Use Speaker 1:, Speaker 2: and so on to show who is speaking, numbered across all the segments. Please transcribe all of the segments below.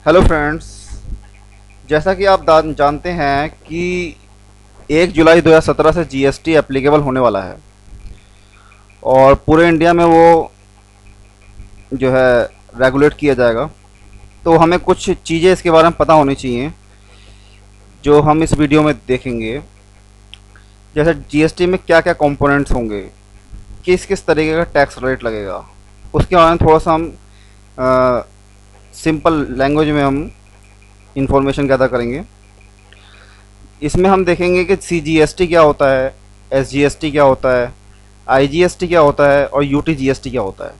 Speaker 1: Hello friends. जैसा कि आप जानते हैं कि 1 जुलाई 2017 से जीएसटी एप्लीकेबल होने वाला है और पूरे इंडिया में वो जो है रेगुलेट किया जाएगा। तो हमें कुछ चीज़ें इसके बारे में पता होनी चाहिए जो हम इस वीडियो में देखेंगे। जैसे जीएसटी में क्या क्या कंपोनेंट्स होंगे, किस किस तरीके का टैक्स रेट लगेगा, उसके बारे में थोड़ा सा हम सिंपल लैंग्वेज में हम इंफॉर्मेशन गैदर करेंगे। इसमें हम देखेंगे कि सीजीएसटी क्या होता है, एसजीएसटी क्या होता है, आईजीएसटी क्या होता है और यूटीजीएसटी क्या होता है।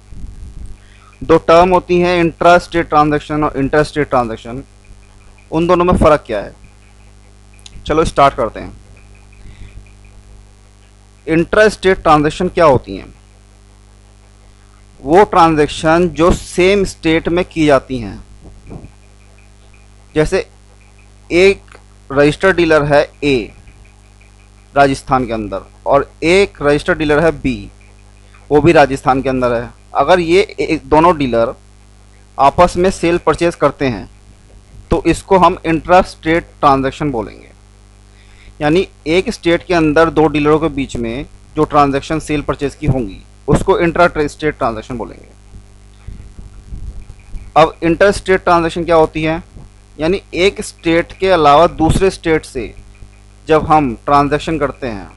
Speaker 1: दो टर्म होती हैं, इंट्रा स्टेट ट्रांजैक्शन और इंटर स्टेट ट्रांजैक्शन। उन दोनों में फ़र्क क्या है, चलो स्टार्ट करते हैं। इंट्रा स्टेट ट्रांजैक्शन क्या होती हैं? वो ट्रांजैक्शन जो सेम स्टेट में की जाती हैं। जैसे एक रजिस्टर्ड डीलर है ए राजस्थान के अंदर और एक रजिस्टर्ड डीलर है बी, वो भी राजस्थान के अंदर है। अगर ये दोनों डीलर आपस में सेल परचेज करते हैं तो इसको हम इंट्रा स्टेट ट्रांजैक्शन बोलेंगे। यानी एक स्टेट के अंदर दो डीलरों के बीच में जो ट्रांजैक्शन सेल परचेज की होंगी उसको इंट्रा स्टेट ट्रांजैक्शन बोलेंगे। अब इंटर स्टेट ट्रांजैक्शन क्या होती है? यानी एक स्टेट के अलावा दूसरे स्टेट से जब हम ट्रांजैक्शन करते हैं,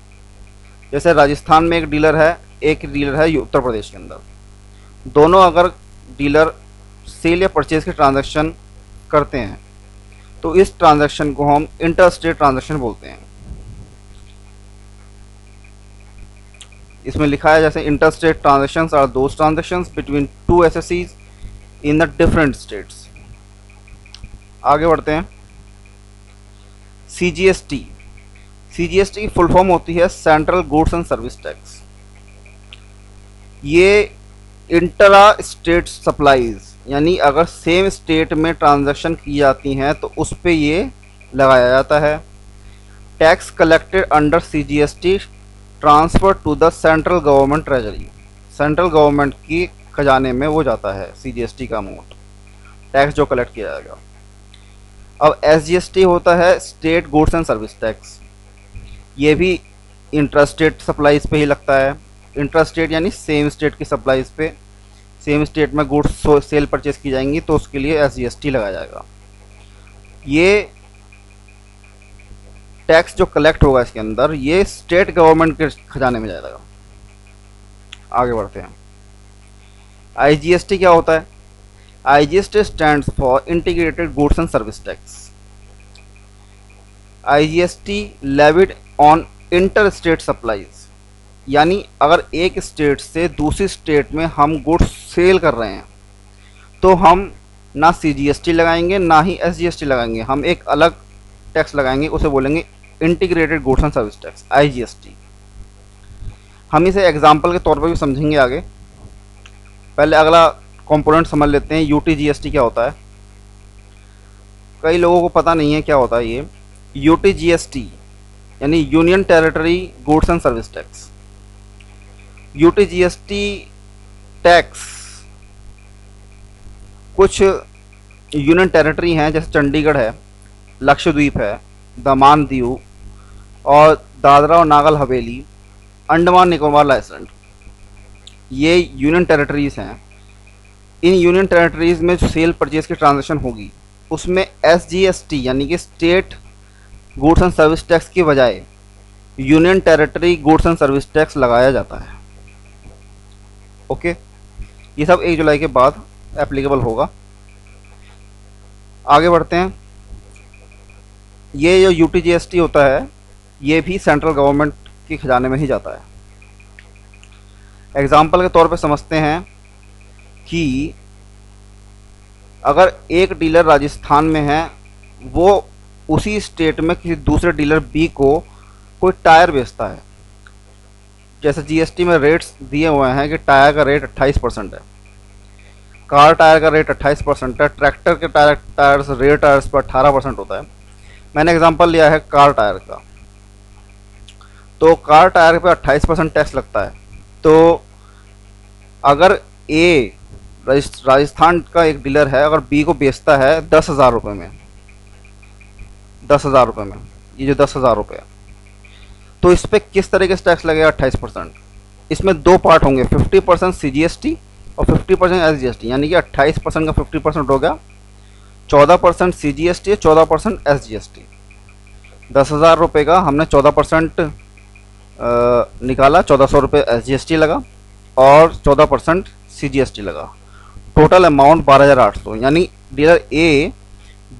Speaker 1: जैसे राजस्थान में एक डीलर है, एक डीलर है उत्तर प्रदेश के अंदर, दोनों अगर डीलर सेल या परचेज के ट्रांजैक्शन करते हैं तो इस ट्रांजैक्शन को हम इंटर स्टेट ट्रांजैक्शन बोलते हैं। इसमें लिखा है जैसे inter state transactions are those transactions between two एसएससीज इन द डिफरेंट स्टेट्स। आगे बढ़ते हैं। सीजीएसटी। सीजीएसटी की फुल फॉर्म होती है central goods and service tax. ये इंट्रा स्टेट सप्लाईज, यानी अगर सेम स्टेट में ट्रांजैक्शन की जाती हैं तो उस पे ये लगाया जाता है। Tax collected under CGST transfer to the central government treasury. Central government की खजाने में वो जाता है सीजीएसटी का अमाउंट, टैक्स जो कलेक्ट किया जाएगा। अब एसजीएसटी होता है state goods and service tax. ये भी इंट्रा स्टेट सप्लाईज पे ही लगता है। इंट्रा स्टेट यानी सेम स्टेट की सप्लाईज पे, सेम स्टेट में गुड्स सेल परचेज की जाएंगी तो उसके लिए एसजीएसटी लगाया जाएगा। ये टैक्स जो कलेक्ट होगा इसके अंदर ये स्टेट गवर्नमेंट के खजाने में जाएगा। आगे बढ़ते हैं। आईजीएसटी क्या होता है? IGST stands for integrated goods and service tax. IGST levied on inter state supplies, यानी अगर एक स्टेट से दूसरी स्टेट में हम गुड्स सेल कर रहे हैं तो हम ना सीजीएसटी लगाएंगे ना ही एसजीएसटी लगाएंगे, हम एक अलग टैक्स लगाएंगे, उसे बोलेंगे integrated goods and service tax, IGST. हम इसे एग्जांपल के तौर पर भी समझेंगे आगे। पहले अगला कंपोनेंट समझ लेते हैं, यूटीजीएसटी क्या होता है। कई लोगों को पता नहीं है क्या होता है ये। यूटीजीएसटी यानी union territory goods and service tax. UTGST tax कुछ यूनियन टेरिटरी हैं, जैसे चंडीगढ़ है, लक्षद्वीप है, दमन दीव और दादरा और नागर हवेली, अंडमान निकोबार आइलैंड, ये यूनियन टेरिटरीज हैं। इन यूनियन टेरिटरीज में जो सेल परचेज की ट्रांजैक्शन होगी उसमें एसजीएसटी यानी कि state goods and service tax की बजाय union territory goods and service tax लगाया जाता है। ओके, ये सब 1 जुलाई के बाद एप्लीकेबल होगा। आगे बढ़ते हैं। ये जो यूटीजीएसटी होता है ये भी सेंट्रल गवर्नमेंट के खजाने में ही जाता है। एग्जाम्पल के तौर पे समझते हैं कि अगर एक डीलर राजस्थान में है, वो उसी स्टेट में किसी दूसरे डीलर बी को कोई टायर बेचता है। जैसे जीएसटी में रेट्स दिए हुए हैं कि टायर का रेट 28% है, कार टायर का रेट 28% है, ट्रैक्टर के टायर्स रेयर टायर्स पर 18% होता है। मैंने एग्जांपल लिया है कार टायर का, तो कार टायर पे 28% टैक्स लगता है। तो अगर ए राजस्थान का एक डीलर है, अगर बी को बेचता है 10,000 रुपये में, 10,000 रुपये में, ये जो 10,000 रुपये है, तो इस पर किस तरीके से टैक्स लगेगा? 28%। इसमें दो पार्ट होंगे, 50% CGST और 50% SGST, यानी कि 28% का 50% हो गया 14% CGST, 14% SGST। 10,000 रुपये का हमने 14% निकाला, 1,400 रुपये SGST लगा और 14% CGST लगा। टोटल अमाउंट 12,800, यानी डीलर ए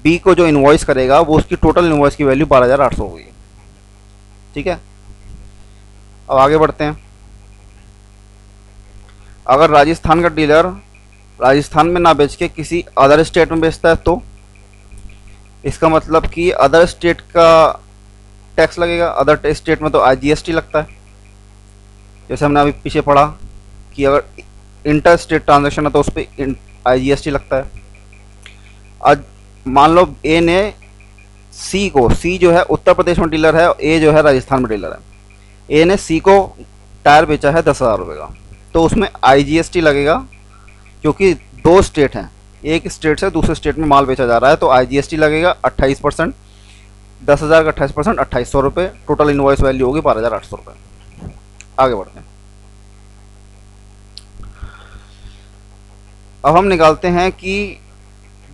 Speaker 1: बी को जो इनवॉइस करेगा वो उसकी टोटल इनवॉइस की वैल्यू 12,800 होगी। ठीक है, अब आगे बढ़ते हैं। अगर राजस्थान का डीलर राजस्थान में ना बेच के किसी अदर स्टेट में बेचता है तो इसका मतलब कि अदर स्टेट का टैक्स लगेगा। अदर स्टेट में तो IGST लगता है, जैसे हमने अभी पीछे पढ़ा कि अगर इंटर स्टेट ट्रांजैक्शन है तो उस पर IGST लगता है। आज मान लो ए ने सी को, सी जो है उत्तर प्रदेश में डीलर है, ए जो है राजस्थान में डीलर है। ए ने सी को टायर बेचा है 10,000 रुपये का, तो उसमें IGST लगेगा, क्योंकि दो स्टेट हैं, एक स्टेट से दूसरे स्टेट में माल बेचा जा रहा है, तो IGST लगेगा 28%। 10,000 का 28%, 2,800 रुपये। टोटल इनवॉइस वैल्यू होगी 12,800 रुपये। आगे बढ़ते हैं। अब हम निकालते हैं कि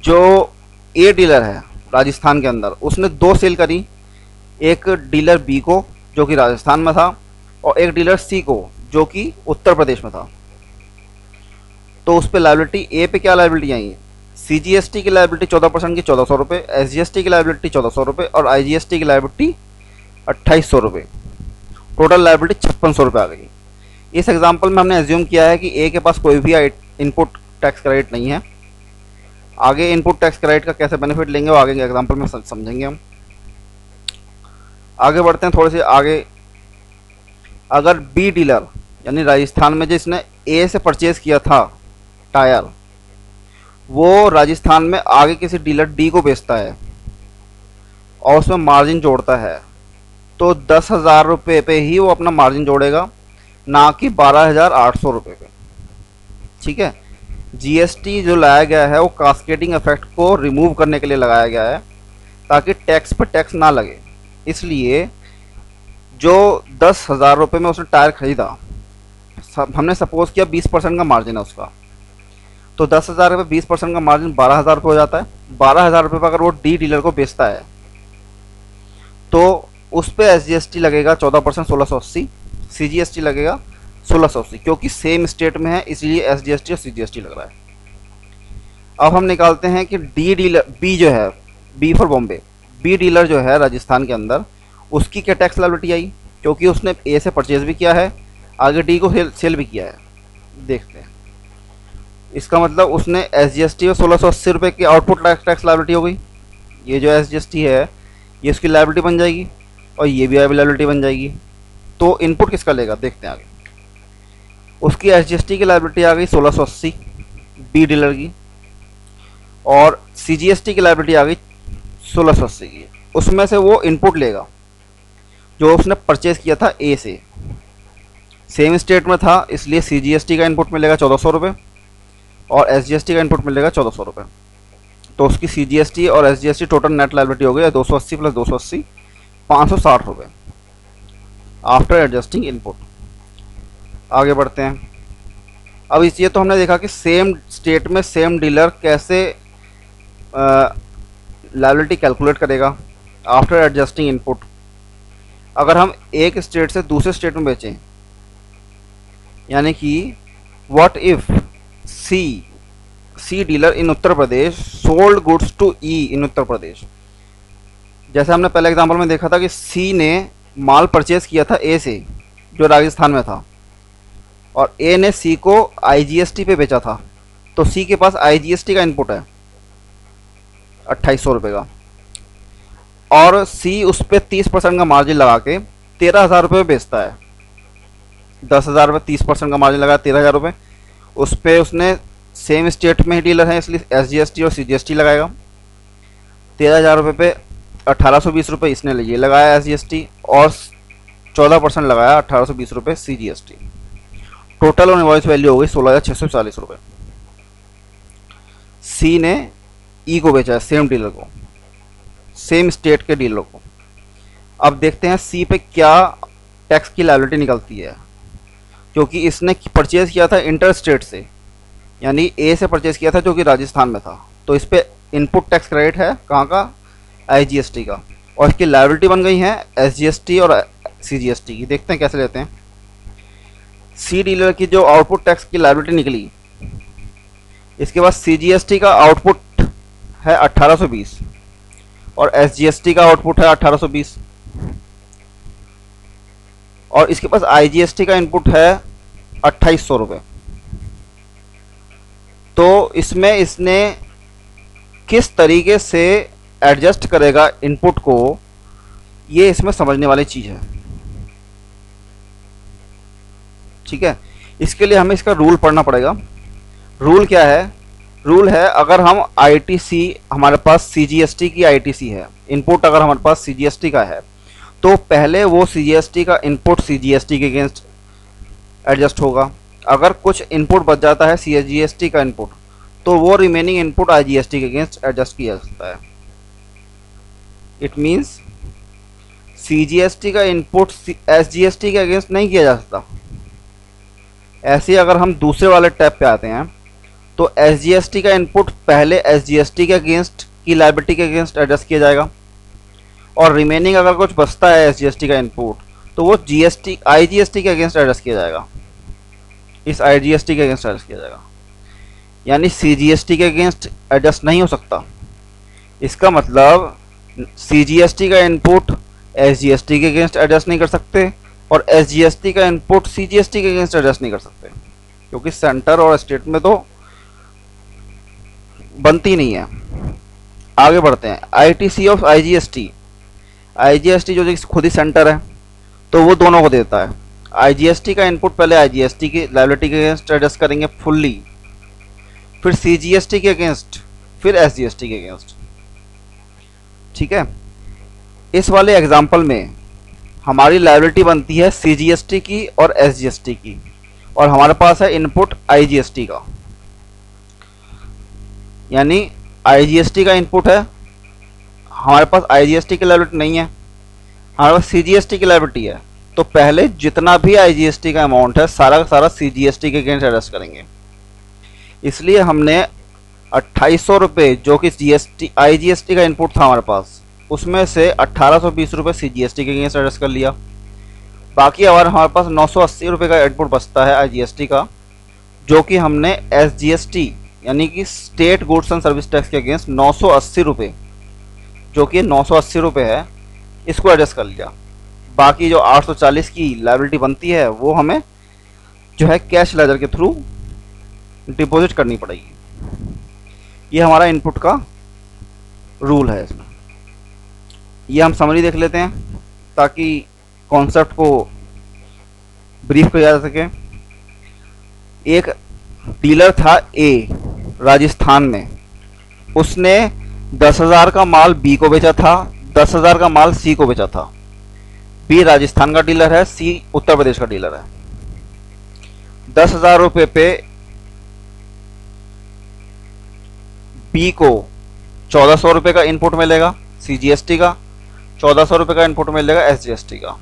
Speaker 1: जो ए डीलर है राजस्थान के अंदर, उसने दो सेल करी, एक डीलर बी को जो कि राजस्थान में था और एक डीलर सी को जो कि उत्तर प्रदेश में था। तो उस पर लायबिलिटी, ए पे क्या लायबिलिटी आई है? CGST की लायबिलिटी 14% की 1,400 रुपये, SGST की लायबिलिटी 1,400 रुपये और IGST की लायबिलिटी 2,800 रुपये। टोटल लायबिलिटी 5,600 रुपये आ गई। इस एग्जाम्पल में हमने एज्यूम किया है कि ए के पास कोई भी इनपुट टैक्स क्रेडिट नहीं है। आगे इनपुट टैक्स क्रेडिट का कैसे बेनिफिट लेंगे वो आगे के एग्जाम्पल में समझेंगे हम। आगे बढ़ते हैं थोड़े से आगे। अगर बी डीलर यानी राजस्थान में जिसने ए से परचेज किया था टायर, वो राजस्थान में आगे किसी डीलर डी को बेचता है और उसमें मार्जिन जोड़ता है, तो 10,000 रुपये पे ही वो अपना मार्जिन जोड़ेगा, ना कि 12,800 रुपये पे। ठीक है, GST जो लाया गया है वो कास्केडिंग इफेक्ट को रिमूव करने के लिए लगाया गया है, ताकि टैक्स पर टैक्स ना लगे। इसलिए जो 10,000 रुपये में उसने टायर खरीदा, हमने सपोज किया 20% का मार्जिन है उसका, तो 10,000 रुपये 20% का मार्जिन 12,000 रुपये हो जाता है। 12,000 रुपये पर अगर वो डी डीलर को बेचता है तो उस पर SGST लगेगा 14%, 1,680। CGST लगेगा 1,680, क्योंकि सेम स्टेट में है इसलिए SGST और CGST लग रहा है। अब हम निकालते हैं कि डी डीलर बी जो है, B for Bombay, B dealer जो है राजस्थान के अंदर, उसकी क्या टैक्स लायबिलिटी आई, क्योंकि उसने ए से परचेज भी किया है, आगे डी को सेल भी किया है। देखते हैं, इसका मतलब उसने SGST और 1,680 रुपये की आउटपुट टैक्स लायबिलिटी हो गई। ये जो SGST है ये उसकी लायबिलिटी बन जाएगी और ये भी लायबिलिटी बन जाएगी। तो इनपुट किसका लेगा देखते हैं आगे। उसकी SGST की लायबिलिटी आ गई 1,680 बी डीलर की, और CGST की लायबिलिटी आ गई 1,680 की। उसमें से वो इनपुट लेगा जो उसने परचेज किया था ए से, सेम स्टेट में था, इसलिए CGST का इनपुट मिलेगा 1,400 रुपये और SGST का इनपुट मिलेगा 1,400 रुपये। तो उसकी CGST और SGST टोटल नेट लायबिलिटी हो गई 280 प्लस 280, 560 रुपये आफ्टर एडजस्टिंग इनपुट। आगे बढ़ते हैं। अब इस ये तो हमने देखा कि सेम स्टेट में सेम डीलर कैसे लायबिलिटी कैलकुलेट करेगा आफ्टर एडजस्टिंग इनपुट। अगर हम एक स्टेट से दूसरे स्टेट में बेचें, यानी कि what if C dealer in Uttar Pradesh sold goods to E in Uttar Pradesh. जैसे हमने पहले एग्जांपल में देखा था कि सी ने माल परचेज किया था ए से जो राजस्थान में था, और ए ने सी को IGST पे बेचा था, तो सी के पास IGST का इनपुट है 2,800 रुपये का, और सी उस पर 30% का मार्जिन लगा के 13,000 रुपये बेचता है। 10,000 रुपये 30% का मार्जिन लगा 13,000 रुपये। उस पर उसने सेम स्टेट में ही डीलर है इसलिए SGST और CGST लगाएगा। 13,000 रुपये पे 1,820 रुपये इसने ये लगाया SGST, और 14% लगाया 1,820 रुपये CGST। टोटल इनवॉइस वैल्यू हो गई 16,640 रुपये। सी ने ई को बेचा है, सेम डीलर को, सेम स्टेट के डीलर को। अब देखते हैं सी पे क्या टैक्स की लायबिलिटी निकलती है, क्योंकि इसने परचेज किया था इंटर स्टेट से, यानी ए से परचेज किया था जो कि राजस्थान में था, तो इस पे इनपुट टैक्स क्रेडिट है कहाँ का, आईजीएसटी का, और इसकी लायबिलिटी बन गई है एसजीएसटी और सीजीएसटी की। देखते हैं कैसे लेते हैं। सी डीलर की जो आउटपुट टैक्स की लायबिलिटी निकली, इसके बाद सीजीएसटी का आउटपुट है 1820 और एसजीएसटी का आउटपुट है 1820, और इसके पास आईजीएसटी का इनपुट है 2800 रुपये। तो इसमें इसने किस तरीके से एडजस्ट करेगा इनपुट को, ये इसमें समझने वाली चीज़ है। ठीक है, इसके लिए हमें इसका रूल पढ़ना पड़ेगा। रूल क्या है? रूल है, अगर हम आईटीसी, हमारे पास सीजीएसटी की आईटीसी है, इनपुट अगर हमारे पास सीजीएसटी का है, तो पहले वो सीजीएसटी का इनपुट सीजीएसटी के अगेंस्ट एडजस्ट होगा। अगर कुछ इनपुट बच जाता है सीजीएसटी का इनपुट, तो वो रिमेनिंग इनपुट आईजीएसटी के अगेंस्ट एडजस्ट किया जा सकता है। इट मीन्स सीजीएसटी का इनपुट एसजीएसटी के अगेंस्ट नहीं किया जा सकता। ऐसे अगर हम दूसरे वाले टैब पे आते हैं, तो एसजीएसटी का इनपुट पहले एसजीएसटी के अगेंस्ट की लायबिलिटी के अगेंस्ट एडजस्ट किया जाएगा, और रिमेनिंग अगर कुछ बचता है एसजीएसटी का इनपुट, तो वो जीएसटी आईजीएसटी के अगेंस्ट एडजस्ट किया जाएगा, इस आईजीएसटी के अगेंस्ट एडजस्ट किया जाएगा। यानी सीजीएसटी के अगेंस्ट एडजस्ट नहीं हो सकता। इसका मतलब सीजीएसटी का इनपुट एसजीएसटी के अगेंस्ट एडजस्ट नहीं कर सकते, और एसजीएसटी का इनपुट सीजीएसटी के अगेंस्ट एडजस्ट नहीं कर सकते, क्योंकि सेंटर और स्टेट में तो बनती नहीं है। आगे बढ़ते हैं। आईटीसी ऑफ आईजीएसटी, आईजीएसटी जो खुद ही सेंटर है, तो वो दोनों को देता है। आईजीएसटी का इनपुट पहले आईजीएसटी की लायबिलिटी के अगेंस्ट एडजस्ट करेंगे फुल्ली, फिर सीजीएसटी के अगेंस्ट, फिर एसजीएसटी के अगेंस्ट। ठीक है, इस वाले एग्जाम्पल में हमारी लायबिलिटी बनती है सीजीएसटी की और एसजीएसटी की, और हमारे पास है इनपुट आईजीएसटी का। यानी आईजीएसटी का इनपुट है, हमारे पास आईजीएसटी की लायबिलिटी नहीं है, हमारे पास सीजीएसटी की लायबिलिटी है। तो पहले जितना भी आईजीएसटी का अमाउंट है, सारा का सारा सीजीएसटी के अगेंस्ट एडजस्ट करेंगे। इसलिए हमने 2800 रुपये जो कि जीएसटी आईजीएसटी का इनपुट था हमारे पास, उसमें से 1820 रुपये सीजीएसटी के अगेंस्ट एडजस्ट कर लिया। बाकी हमारे पास 980 रुपये का इनपुट बचता है आईजीएसटी का, जो कि हमने एसजीएसटी यानी कि state goods and service tax के अगेंस्ट 980 रुपये, जो कि 980 रुपये है, इसको एडजस्ट कर लिया। बाकी जो 840 की लायबिलिटी बनती है, वो हमें जो है कैश लेजर के थ्रू डिपॉजिट करनी पड़ेगी। ये हमारा इनपुट का रूल है। इसमें ये हम समरी देख लेते हैं ताकि कॉन्सेप्ट को ब्रीफ किया जा सके। एक डीलर था ए राजस्थान में, उसने 10,000 का माल बी को बेचा था, 10,000 का माल सी को बेचा था। बी राजस्थान का डीलर है, सी उत्तर प्रदेश का डीलर है। 10,000 रुपये पे बी को 1400 रुपये का इनपुट मिलेगा सीजीएसटी का, 1400 रुपये का इनपुट मिलेगा एसजीएसटी का,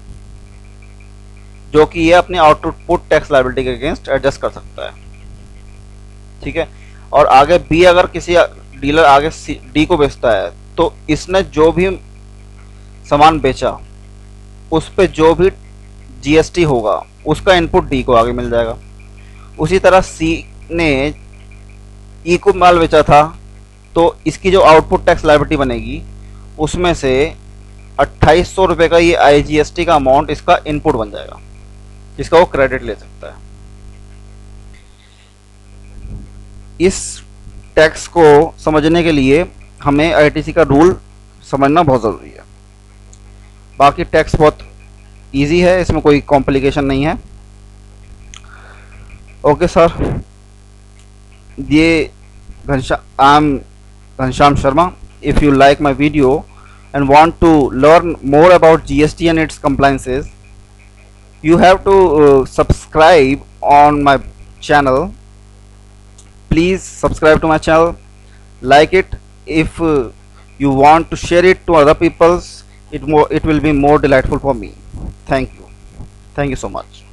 Speaker 1: जो कि ये अपनी आउटपुट टैक्स लायबिलिटी के अगेंस्ट एडजस्ट कर सकता है। ठीक है, और आगे बी अगर किसी डीलर आगे डी को बेचता है, तो इसने जो भी सामान बेचा उस पे जो भी जीएसटी होगा उसका इनपुट डी को आगे मिल जाएगा। उसी तरह सी ने ई को माल बेचा था, तो इसकी जो आउटपुट टैक्स लायबिलिटी बनेगी, उसमें से 2800 रुपये का ये आईजीएसटी का अमाउंट इसका इनपुट बन जाएगा, जिसका वो क्रेडिट ले सकता है। इस टैक्स को समझने के लिए हमें आईटीसी का रूल समझना बहुत ज़रूरी है। बाकी टैक्स बहुत इजी है, इसमें कोई कॉम्प्लिकेशन नहीं है। ओके सर, ये I am Ghanshyam Sharma. If you like my video and want to learn more about GST and its compliances, you have to subscribe on my channel. Please subscribe to my channel like it. If you want to share it to other people's, it will be more delightful for me. Thank you so much.